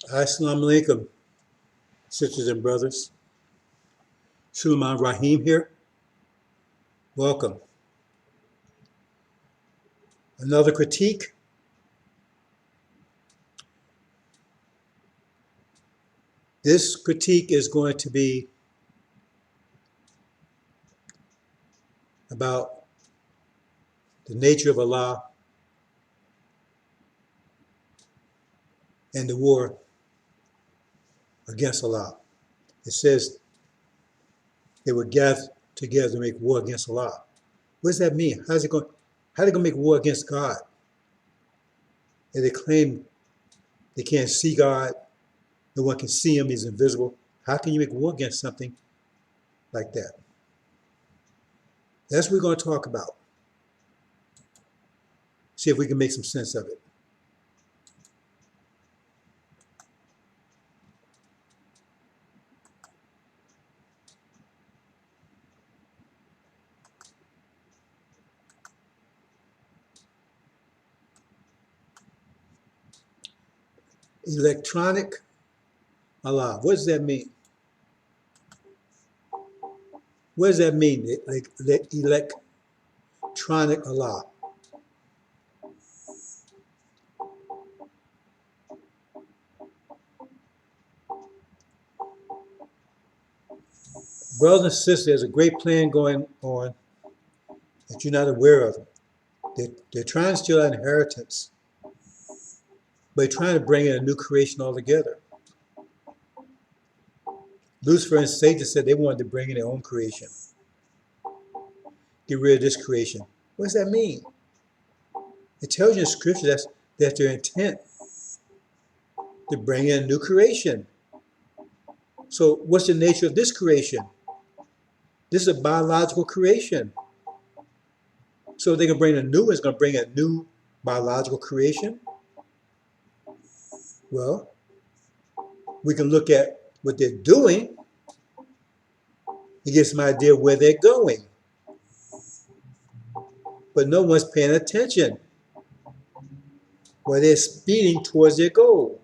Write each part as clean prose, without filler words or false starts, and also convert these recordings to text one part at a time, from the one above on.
Assalamu alaikum, sisters and brothers. Suleiman Rahim here. Welcome. Another critique. This critique is going to be about the nature of Allah and the war against Allah. It says they would gather together to make war against Allah. What does that mean? How are they going to make war against God? And they claim they can't see God. No one can see him. He's invisible. How can you make war against something like that? That's what we're going to talk about. See if we can make some sense of it. Electronic Allah. What does that mean? What does that mean? Electronic Allah. Brothers and sisters, there's a great plan going on that you're not aware of. They're trying to steal our inheritance, but they're trying to bring in a new creation altogether. Lucifer and Satan said they wanted to bring in their own creation. Get rid of this creation. What does that mean? It tells you in Scripture that's their intent, to bring in a new creation. So what's the nature of this creation? This is a biological creation. So they can bring a new one, it's going to bring a new biological creation. Well, we can look at what they're doing and get some idea where they're going. But no one's paying attention where they're speeding towards their goal.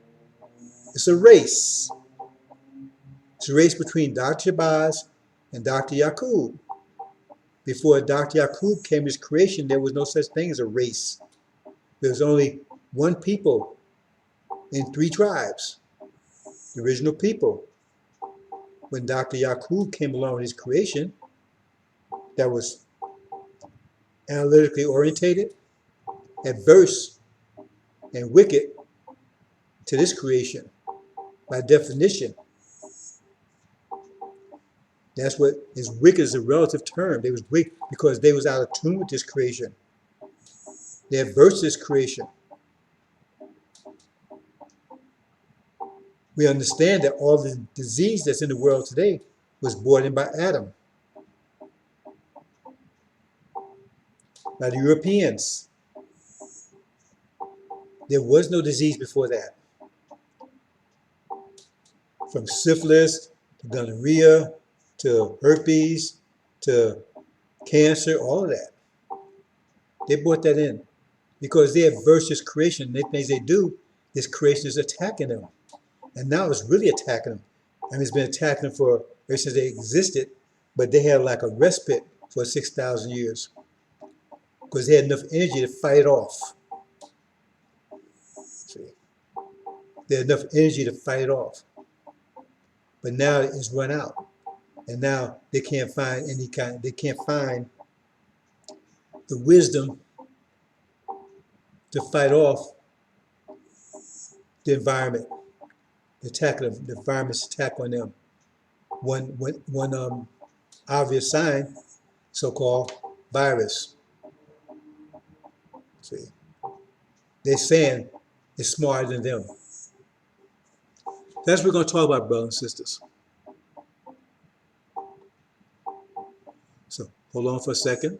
It's a race. It's a race between Dr. Shabazz and Dr. Yaqub. Before Dr. Yaqub came to his creation, there was no such thing as a race. There was only one people in 3 tribes, the original people. When Dr. Yaqub came along with his creation, that was analytically orientated, adverse, and wicked to this creation. By definition, that's what is wicked is a relative term. They was wicked because they was out of tune with this creation. They adverse this creation. We understand that all the disease that's in the world today was brought in by Adam, by the Europeans. There was no disease before that. From syphilis to gonorrhea to herpes to cancer, all of that. They brought that in because they adverse this creation. The things they do, this creation is attacking them. And now it's really attacking them. I mean, it's been attacking them for ever since they existed, but they had like a respite for 6,000 years because they had enough energy to fight it off. See? They had enough energy to fight it off. But now it's run out. And now they can't find they can't find the wisdom to fight off the environment, the environment's attack on them. One obvious sign, so-called virus. See, they're saying it's smarter than them. That's what we're going to talk about, brothers and sisters. So hold on for a second.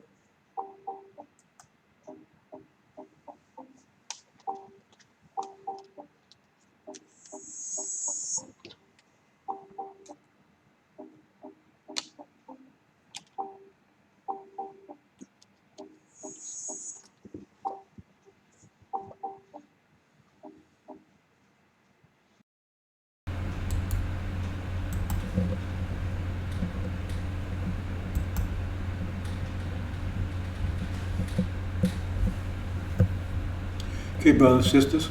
Okay, brothers and sisters.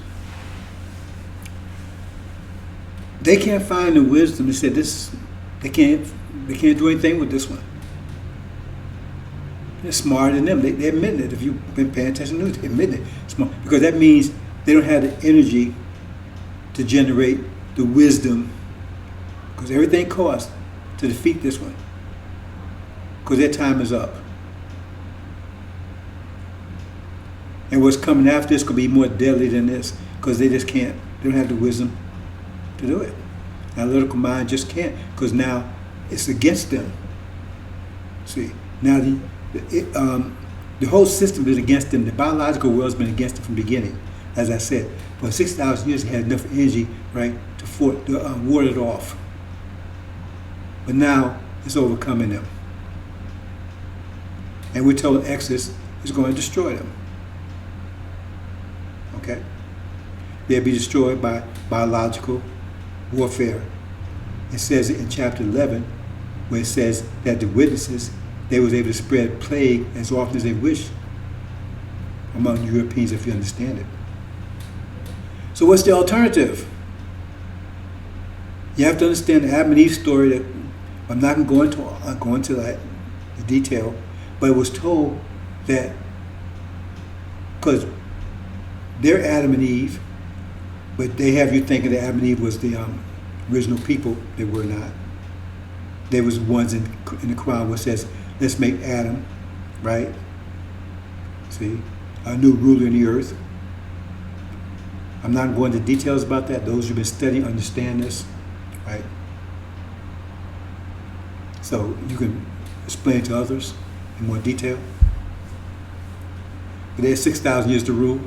They can't find the wisdom. They said this. They can't do anything with this one. They're smarter than them. They admit it. If you've been paying attention to news, they admit it. Smart. Because that means they don't have the energy to generate the wisdom. Because everything costs to defeat this one. Because their time is up. And what's coming after this could be more deadly than this. Because they just can't. They don't have the wisdom to do it. Analytical mind just can't. Because now it's against them. See, now the whole system is against them. The biological world's been against them from the beginning. As I said, for 6,000 years they had enough energy, right, to ward it off. But now it's overcoming them. And we're told Exodus is going to destroy them. Okay? They'll be destroyed by biological warfare. It says it in chapter 11, where it says that the witnesses, they was able to spread plague as often as they wish among Europeans, if you understand it. So what's the alternative? You have to understand the Adam and Eve story. That I'm not going to go into that the detail, but it was told that because they're Adam and Eve, but they have you thinking that Adam and Eve was the original people. They were not. There was ones in the Quran where it says, let's make Adam, right? See, a new ruler in the earth. I'm not going into details about that. Those who've been studying understand this, right? So you can explain to others in more detail. But there's 6,000 years to rule.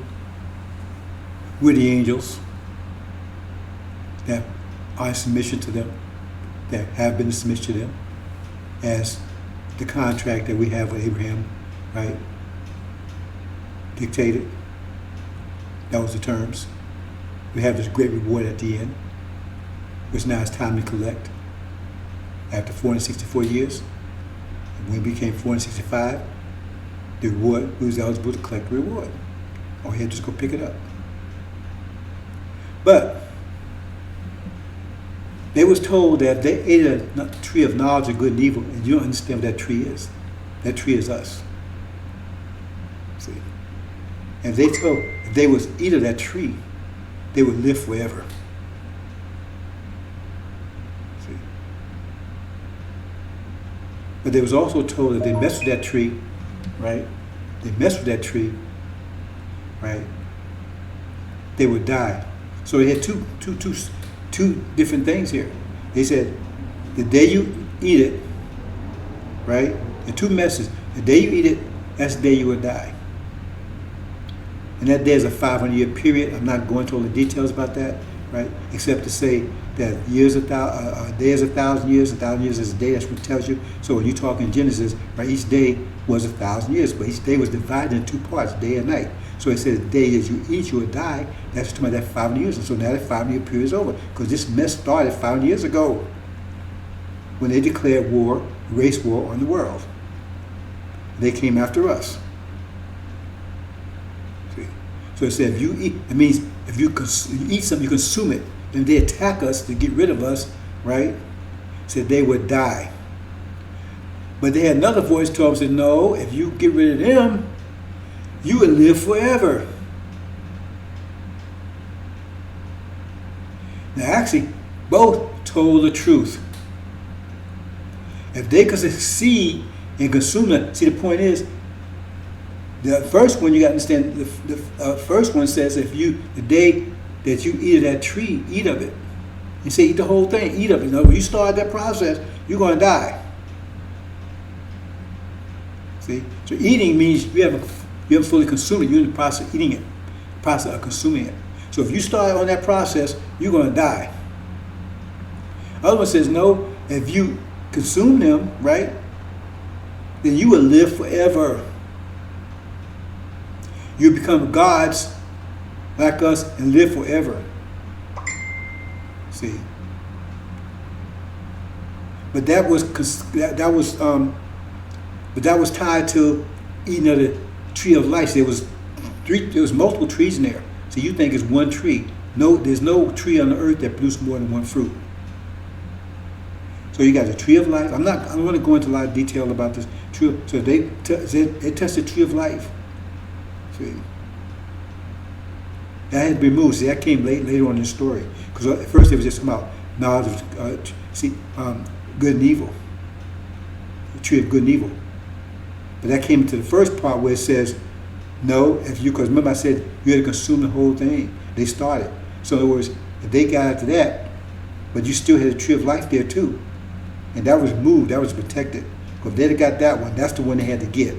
We're the angels that are in submission to them, that have been in submission to them, as the contract that we have with Abraham, right, dictated. That was the terms. We have this great reward at the end, which now it's time to collect. After 464 years, when we became 465, the reward, we was eligible to collect the reward. All you had to just go pick it up. But they was told that if they ate a tree of knowledge of good and evil, and you don't understand what that tree is. That tree is us. See? And if they was eat of that tree, they would live forever. See? But they was also told that they messed with that tree, right? They messed with that tree, right? They would die. So they had two different things here. They said, the day you eat it, right? The two messages. The day you eat it, that's the day you will die. And that day is a 500-year period. I'm not going into all the details about that, right? Except to say that a day is 1,000 years. 1,000 years is a day. That's what it tells you. So when you talk in Genesis, right, each day was 1,000 years, but each day was divided in two parts, day and night. So it says the day as you eat, you will die. That's talking about that 500 years. And so now that 500-year period is over. Because this mess started 500 years ago when they declared war, race war on the world. They came after us. See? So it said if you eat, it means if you eat something, you consume it. And they attack us to get rid of us, right? It said they would die. But they had another voice told them, said, no, if you get rid of them, you will live forever. Now actually, both told the truth. If they could succeed in consuming it, see the point is, the first one you got to understand, the first one says if the day that you eat of that tree, eat of it. You say eat the whole thing, eat of it. Now, when you start that process, you're going to die. See? So eating means you haven't fully consumed it. You're in the process of eating it, the process of consuming it. So if you start on that process, you're going to die. Other one says, no, if you consume them, right, then you will live forever. You become gods like us and live forever. See? But that was tied to eating of the tree of life. There was multiple trees in there. See, you think it's one tree. No, there's no tree on the earth that produces more than one fruit. So you got the tree of life. I'm going to go into a lot of detail about this tree. So they touched the tree of life. See, that had to be removed. See, that came later on in the story. Because at first it was just about knowledge of good and evil. The tree of good and evil. But that came to the first part where it says, no, because remember I said you had to consume the whole thing. They started. So in other words, if they got to that, but you still had the tree of life there too. And that was moved, that was protected. Because if they'd have got that one, that's the one they had to get.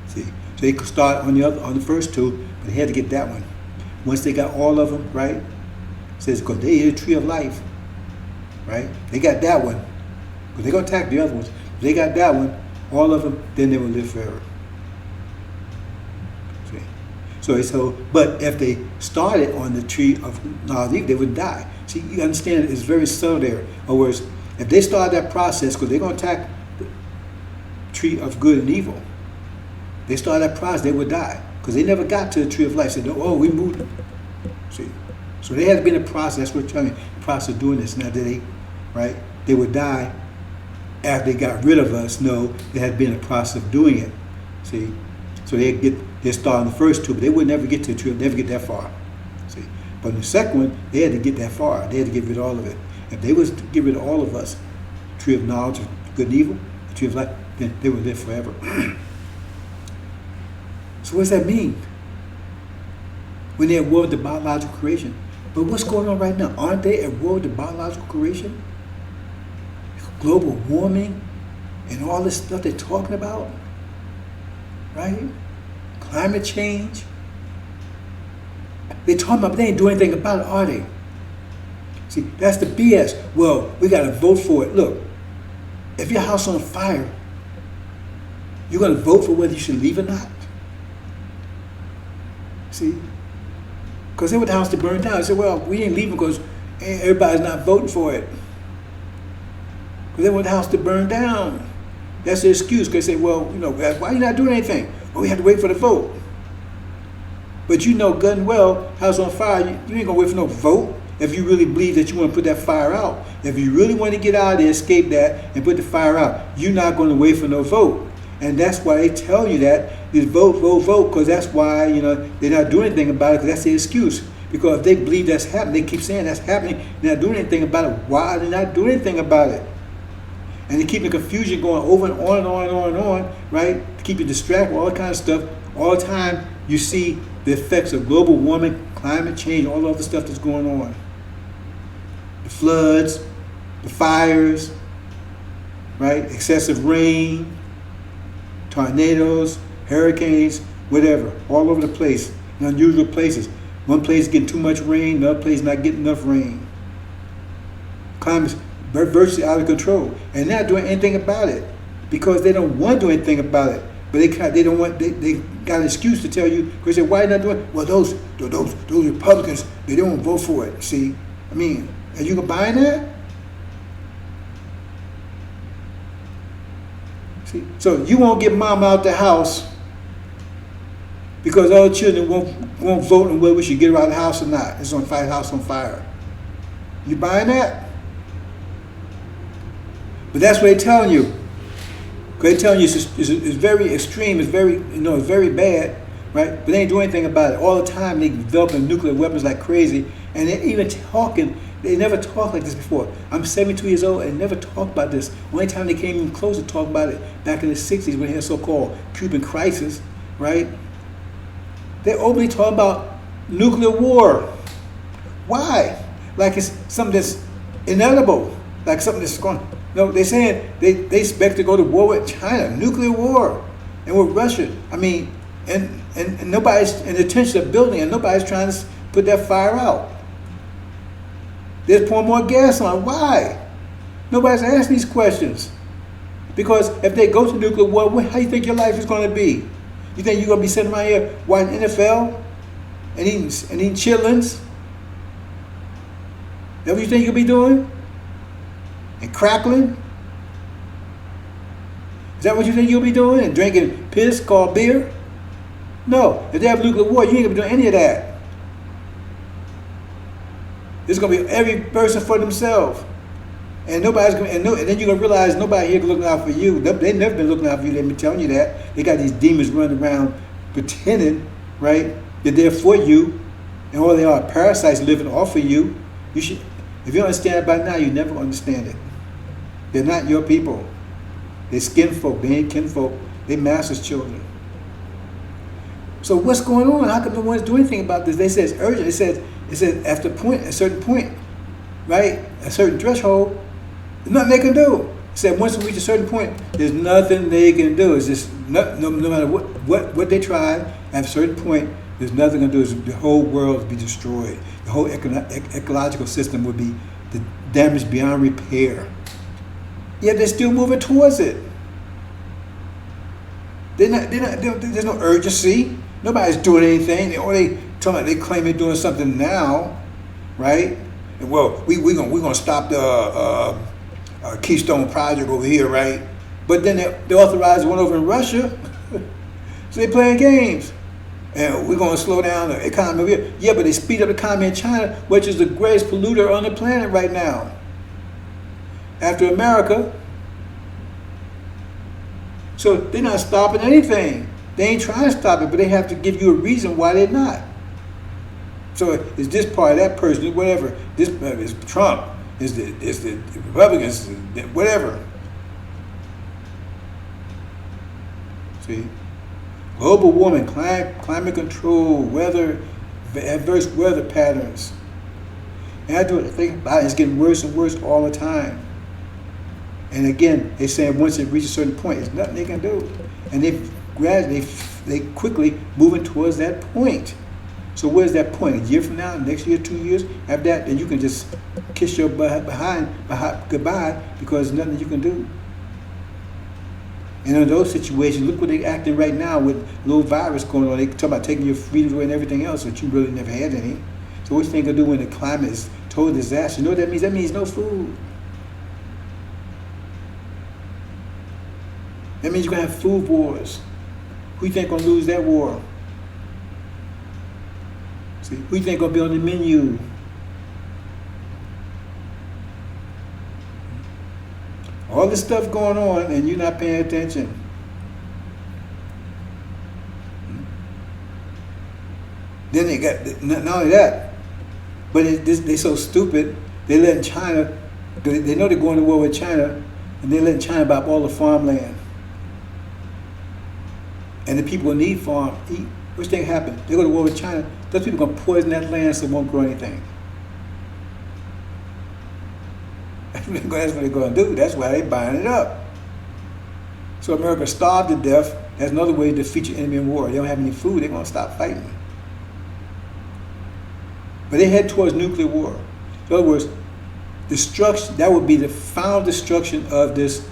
See? So they could start on the first two, but they had to get that one. Once they got all of them, right? It says, because they ate the tree of life, right? They got that one. Because they're going to attack the other ones. If they got that one, all of them, then they will live forever. So, but if they started on the tree of knowledge, they would die. See, you understand, it's very subtle there. In other words, if they start that process, because they're going to attack the tree of good and evil, they start that process, they would die. Because they never got to the tree of life. Said, oh, we moved them. See? So they had to be in a process, that's what we're telling you, the process of doing this. Now, they would die after they got rid of us. No, they had been in the process of doing it. See? So they start on the first two, but they would never get to the tree, never get that far. See, but in the second one, they had to get that far. They had to get rid of all of it. If they was to get rid of all of us, tree of knowledge of good and evil, the tree of life, then they would live forever. So what does that mean? When they're at war with the biological creation. But what's going on right now? Aren't they at war with the biological creation? Global warming and all this stuff they're talking about? Right? Climate change. They're talking about, but they ain't doing anything about it, are they? See, that's the BS. Well, we got to vote for it. Look, if your house on fire, you're going to vote for whether you should leave or not. See? Because they want the house to burn down. They said, well, we ain't leaving because everybody's not voting for it. Because they want the house to burn down. That's the excuse. Because they say, well, why are you not doing anything? Well, we have to wait for the vote. But you know good and well, house on fire, you ain't going to wait for no vote. If you really believe that you want to put that fire out. If you really want to get out of there, escape that, and put the fire out, you're not going to wait for no vote. And that's why they tell you that, is vote, vote, vote, because that's why, they're not doing anything about it, because that's the excuse. Because if they believe that's happening, they keep saying that's happening, they're not doing anything about it. Why are they not doing anything about it? And they keep the confusion going over and on and on and on and on, right? To keep you distracted, all that kind of stuff. All the time you see the effects of global warming, climate change, all the other stuff that's going on. The floods, the fires, right? Excessive rain, tornadoes, hurricanes, whatever, all over the place, in unusual places. One place is getting too much rain, another place not getting enough rain. Climate's virtually out of control, and they're not doing anything about it because they don't want to do anything about it. But they don't want. They got an excuse to tell you because they say, why not doing it? Well, those Republicans, they don't vote for it. See, I mean, are you buying that? See, so you won't get mom out the house because all the children won't vote on whether we should get her out of the house or not. It's on fire, house on fire. You buying that? But that's what they're telling you. Because they're telling you it's very extreme, it's very, it's very bad, right? But they ain't doing anything about it. All the time they developing nuclear weapons like crazy, and they're even talking. They never talked like this before. I'm 72 years old and never talked about this. Only time they came even close to talk about it back in the 60s when they had so-called Cuban crisis, right? They're openly talking about nuclear war. Why? Like it's something that's inevitable, like something that's going. No, they're saying they expect to go to war with China, nuclear war, and with Russia. I mean, and nobody's in the attention of building, and nobody's trying to put that fire out. They're pouring more gas on. Why? Nobody's asking these questions. Because if they go to nuclear war, how do you think your life is going to be? You think you're going to be sitting around here watching NFL and eating chitlins? That what you think you'll be doing? And crackling? Is that what you think you'll be doing? And drinking piss called beer? No, if they have nuclear war, you ain't gonna be doing any of that. It's gonna be every person for themselves, and nobody's gonna. And then you're gonna realize nobody here looking out for you. They never been looking out for you. They've been telling you that. They got these demons running around pretending, right, that they're for you, and all they are parasites living off of you. You should, if you understand it by now, you never understand it. They're not your people. They're skin folk. They ain't kinfolk. They're master's children. So what's going on? How come no one's doing anything about this? They say it's urgent. It says after a certain point, right, a certain threshold, there's nothing they can do. It said once we reach a certain point, there's nothing they can do. It's just no matter what they try, at a certain point, there's nothing to do. The whole world would be destroyed. The whole ecological system would be damaged beyond repair. Yet they're still moving towards it. There's no urgency. Nobody's doing anything. They claim they're doing something now, right? And well, we're gonna stop the Keystone Project over here, right? But then they authorized one over in Russia, so they're playing games. And we're gonna slow down the economy over here. Yeah, but they speed up the economy in China, which is the greatest polluter on the planet right now, after America. So they're not stopping anything. They ain't trying to stop it, but they have to give you a reason why they're not. So is this party, that person, whatever. This is Trump, is the Republicans, whatever. See, global warming, climate control, weather, adverse weather patterns. And I do think about it, it's getting worse and worse all the time. And again, they're saying once it reaches a certain point, there's nothing they can do. And they quickly moving towards that point. So where's that point? A year from now, next year, 2 years, after that, then you can just kiss your behind goodbye because there's nothing you can do. And in those situations, look what they're acting right now with a little virus going on. They talk about taking your freedoms away and everything else, but you really never had any. So what you think they'll do when the climate is total disaster? You know what that means? That means no food. That means you're going to have food wars. Who you think going to lose that war? See, who you think going to be on the menu? All this stuff going on and you're not paying attention. Then they got, not only that, but they're so stupid, they letting China, they know they're going to war with China, and they're letting China buy up all the farmland. And the people who need farm eat. Which thing happened? They go to war with China. Those people are going to poison that land so it won't grow anything. That's what they're going to do. That's why they're buying it up. So America starved to death. That's another way to defeat your enemy in war. They don't have any food. They're going to stop fighting. But they head towards nuclear war. In other words, destruction. That would be the final destruction of this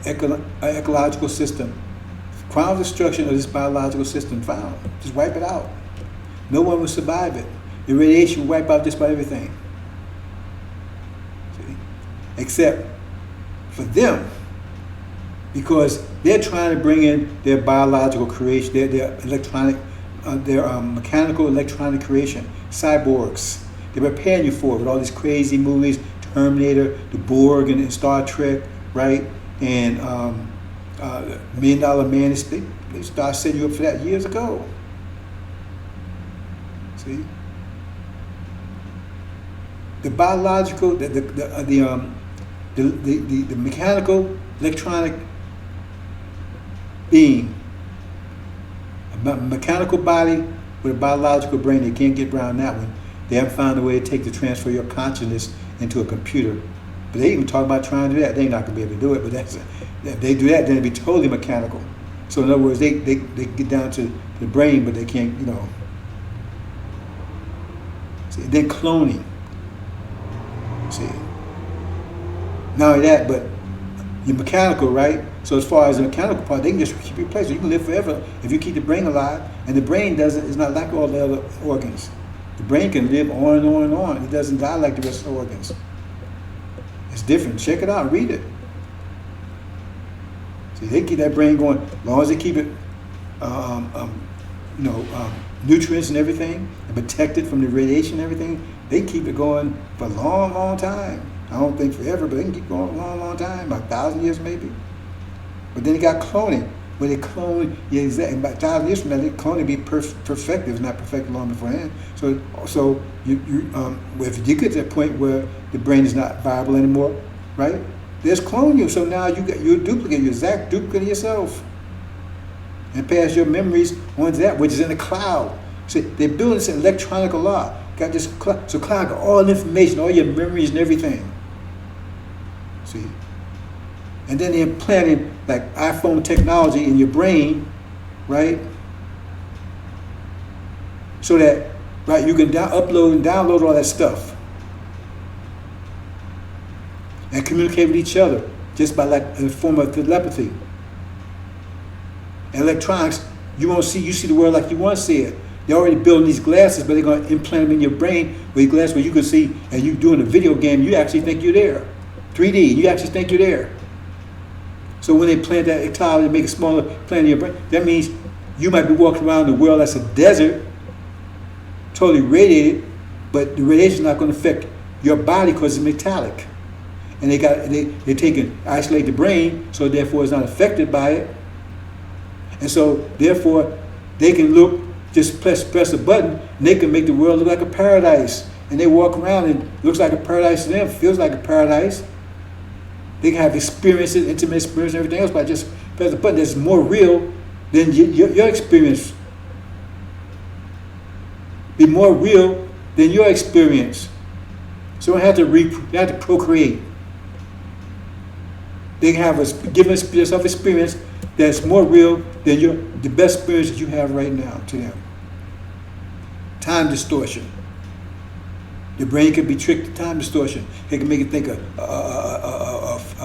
ecological system. Final destruction of this biological system found. Just wipe it out. No one will survive it. The radiation will wipe out just about everything. See? Except for them. Because they're trying to bring in their biological creation, their electronic, their mechanical electronic creation, cyborgs. They're preparing you for it with all these crazy movies, Terminator, the Borg, and Star Trek, right? And $1 Million Man, they started setting you up for that years ago. See, the biological, the mechanical, electronic being, a mechanical body with a biological brain. They can't get around that one. They haven't found a way to transfer your consciousness into a computer. But they even talk about trying to do that. They're not going to be able to do it. But if they do that, then it'd be totally mechanical. So in other words, they get down to the brain, but they can't, you know. See, then cloning. See. Not only that, but you're mechanical, right? So as far as the mechanical part, they can just keep you replaced. So you can live forever if you keep the brain alive. And the brain doesn't. It's not like all the other organs. The brain can live on and on and on. It doesn't die like the rest of the organs. It's different. Check it out. Read it. See, they keep that brain going as long as they keep it, nutrients and everything, and protect it from the radiation and everything. They keep it going for a long, long time. I don't think forever, but they can keep going a long, long time, about 1,000 years maybe. But then they got cloning. When they clone, yeah, exactly. About 1,000 years from now, they clone to be perfected. It's not perfected long beforehand. So if you get to that point where the brain is not viable anymore, right? There's clone you. So now you're a duplicate. You're exact duplicate of yourself, and pass your memories on to that, which is in the cloud. So they're building this electronic law. Got this cloud. So cloud got all the information, all your memories and everything. See. And then they're implanting like iPhone technology in your brain, right? So that, right, you can upload and download all that stuff and communicate with each other just by like a form of telepathy. And electronics, you see the world like you want to see it. They're already building these glasses, but they're going to implant them in your brain with glasses where you can see, and you doing a video game, you actually think you're there. 3D, you actually think you're there. So when they plant that cloud and make a smaller plant in your brain, that means you might be walking around the world that's a desert, totally radiated, but the radiation is not going to affect your body because it's metallic. And they isolate the brain, so therefore it's not affected by it. And so therefore they can just press a button, and they can make the world look like a paradise. And they walk around and it looks like a paradise to them, feels like a paradise. They can have experiences, intimate experience, and everything else by just press a button that's more real than your experience. Be more real than your experience. So they have to procreate. They can have give yourself experience that's more real than the best experience that you have right now to them. Time distortion. The brain can be tricked to time distortion. It can make it think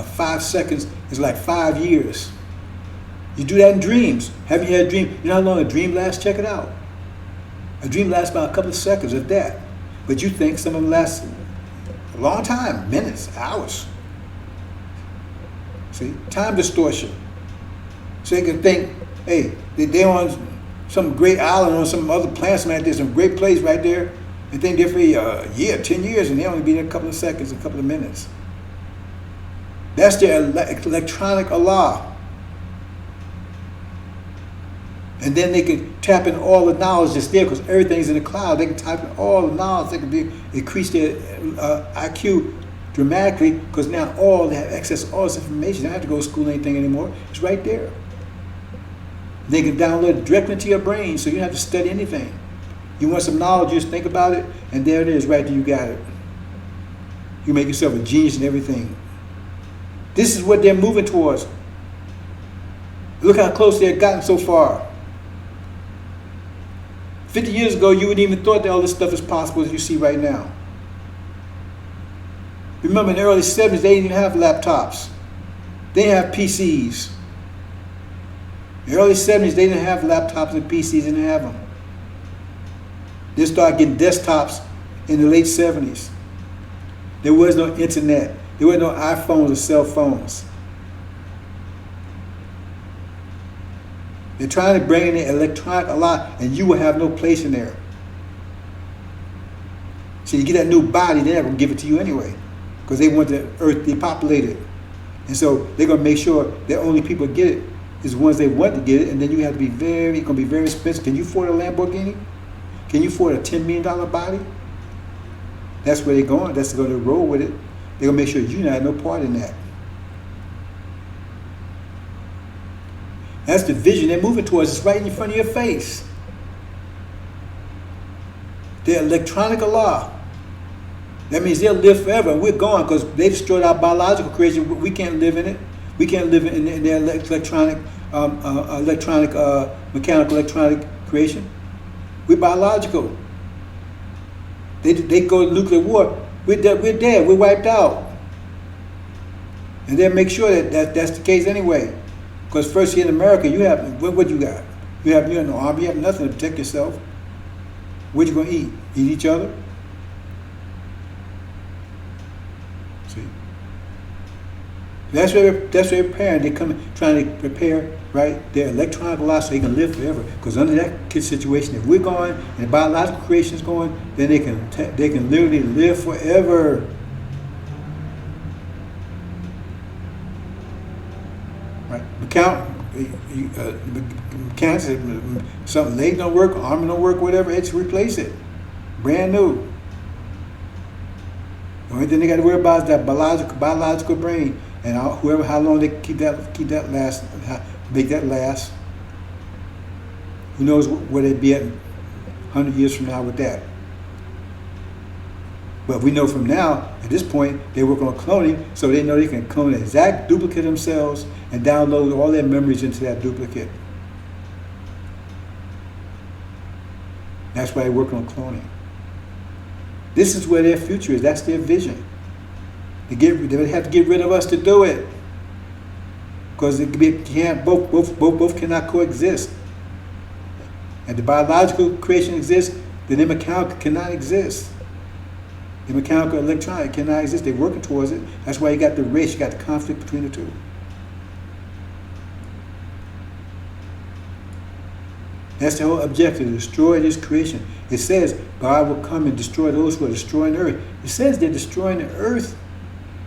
5 seconds is like 5 years. You do that in dreams. Have you had a dream? You know how long a dream lasts? Check it out. A dream lasts about a couple of seconds, if that. But you think some of them last a long time, minutes, hours. See, time distortion. So they can think, hey, they're on some great island on some other planet, there's some great place right there, and think they're for a year, 10 years, and they only be there a couple of seconds, a couple of minutes. That's their electronic law. And then they can tap in all the knowledge that's there because everything's in the cloud. They can type in all the knowledge. They can increase their IQ dramatically because now they have access to all this information. They don't have to go to school or anything anymore. It's right there. They can download it directly into your brain so you don't have to study anything. You want some knowledge, you just think about it, and there it is, right there, you got it. You make yourself a genius in everything. This is what they're moving towards. Look how close they've gotten so far. 50 years ago, you wouldn't even thought that all this stuff is possible as you see right now. Remember, in the early 70s, they didn't even have laptops. They didn't have PCs. In the early 70s, they didn't have laptops and PCs, they didn't have them. They started getting desktops in the late 70s. There was no internet. There were no iPhones or cell phones. They're trying to bring in the electronic a lot, and you will have no place in there. So you get that new body, they're not going to give it to you anyway, because they want the earth depopulated. And so they're going to make sure that only people get it is the ones they want to get it, and then you have to be it's going to be very expensive. Can you afford a Lamborghini? Can you afford a $10 million body? That's where they're going. That's going to roll with it. They're going to make sure you have no part in that. That's the vision they're moving towards. It's right in front of your face. They're electronic law. That means they'll live forever, and we're gone because they destroyed our biological creation. We can't live in it. We can't live in their mechanical electronic creation. We're biological. They go to nuclear war. We're dead. We're wiped out. And they'll make sure that that's the case anyway. Because first here in America, you have what you got? You have no army. You have nothing to protect yourself. What you gonna eat? Eat each other? See? That's what they're preparing. They come trying to prepare, right, their electronic life so they can live forever. Because under that situation, if we're going and biological creation is going, then they can literally live forever. Right? Mechanics, something leg don't work, arm don't work, whatever, it's replace it, brand new. The only thing they got to worry about is that biological brain, and how long they keep that last, make that last. Who knows where they'd be at 100 years from now with that? But we know from now, at this point, they work on cloning, so they know they can clone an exact duplicate themselves and download all their memories into that duplicate. That's why they work on cloning. This is where their future is. That's their vision. They have to get rid of us to do it, because both cannot coexist. And the biological creation exists, then the mechanical cannot exist. The mechanical electronic cannot exist. They're working towards it. That's why you got the race. You got the conflict between the two. That's the whole objective, to destroy this creation. It says God will come and destroy those who are destroying the earth. It says they're destroying the earth.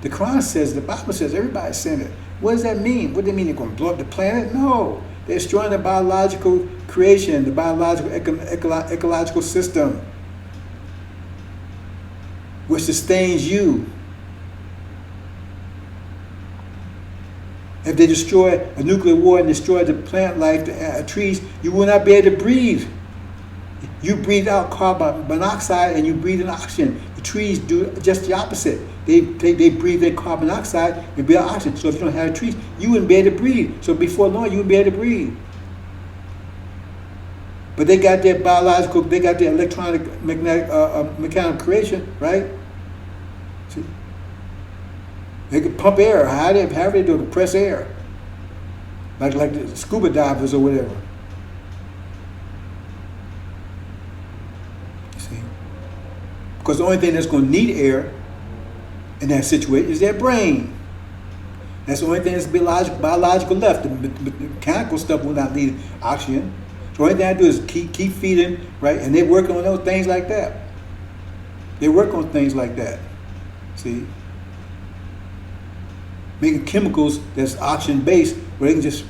The Quran says, the Bible says, everybody's saying it. What does that mean? What do they mean? They're going to blow up the planet? No. They're destroying the biological creation, the biological ecological system, which sustains you. If they destroy a nuclear war and destroy the plant life, the trees, you will not be able to breathe. You breathe out carbon monoxide and you breathe in oxygen. The trees do just the opposite. They breathe in carbon dioxide and breathe out oxygen. So if you don't have trees, you wouldn't be able to breathe. So before long, you wouldn't be able to breathe. But they got their biological, they got their electronic, mechanical creation, right? See? They could pump air. How do they do it? Compress air. Like the scuba divers or whatever. You see? Because the only thing that's going to need air in that situation is their brain. That's the only thing that's biological left. The mechanical stuff will not need oxygen. So the only thing I do is keep feeding, right? And they're working on those things like that. They work on things like that. See? Making chemicals that's oxygen based, where they can just,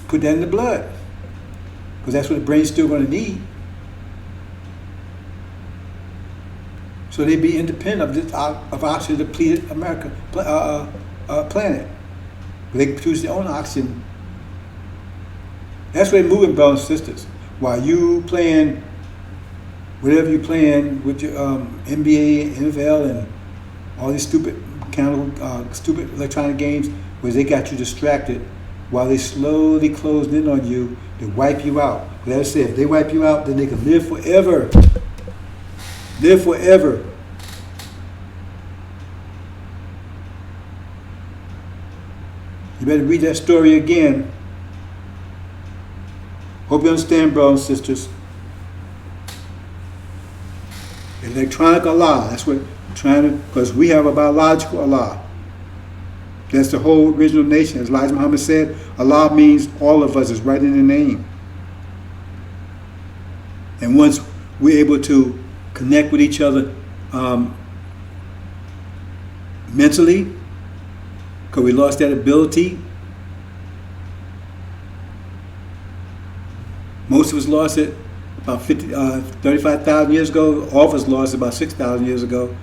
put that in the blood, because that's what the brain's still going to need. So they'd be independent of oxygen depleted planet. They can produce their own oxygen. That's where they're moving, brothers and sisters. While you playing whatever you're playing with your NBA, NFL, and all these stupid electronic games, where they got you distracted, while they slowly closed in on you to wipe you out. But as I said, if they wipe you out, then they can live forever. Live forever. You better read that story again. Hope you understand, brothers and sisters. Electronic Allah, that's what we're trying to, because we have a biological Allah. That's the whole original nation. As Elijah Muhammad said, Allah means all of us, is right in the name. And once we're able to connect with each other mentally, because we lost that ability. Most of us lost it about 35,000 years ago. All of us lost it about 6,000 years ago.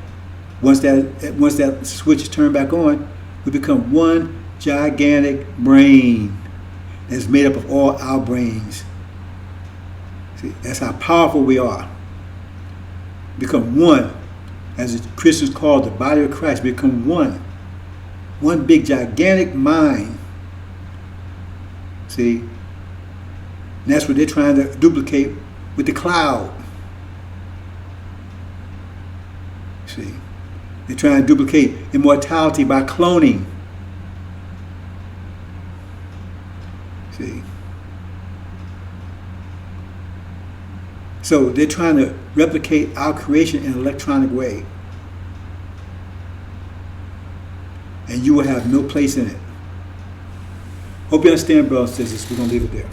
Once that switch is turned back on, we become one gigantic brain that's made up of all our brains. See, that's how powerful we are. Become one, as the Christians call the body of Christ. Become one. One big gigantic mind. See? And that's what they're trying to duplicate with the cloud. See? They're trying to duplicate immortality by cloning. See? So they're trying to replicate our creation in an electronic way. and you will have no place in it. Hope you understand, brothers and sisters. We're going to leave it there.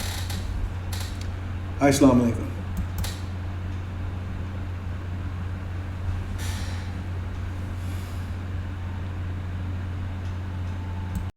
Assalamu alaikum.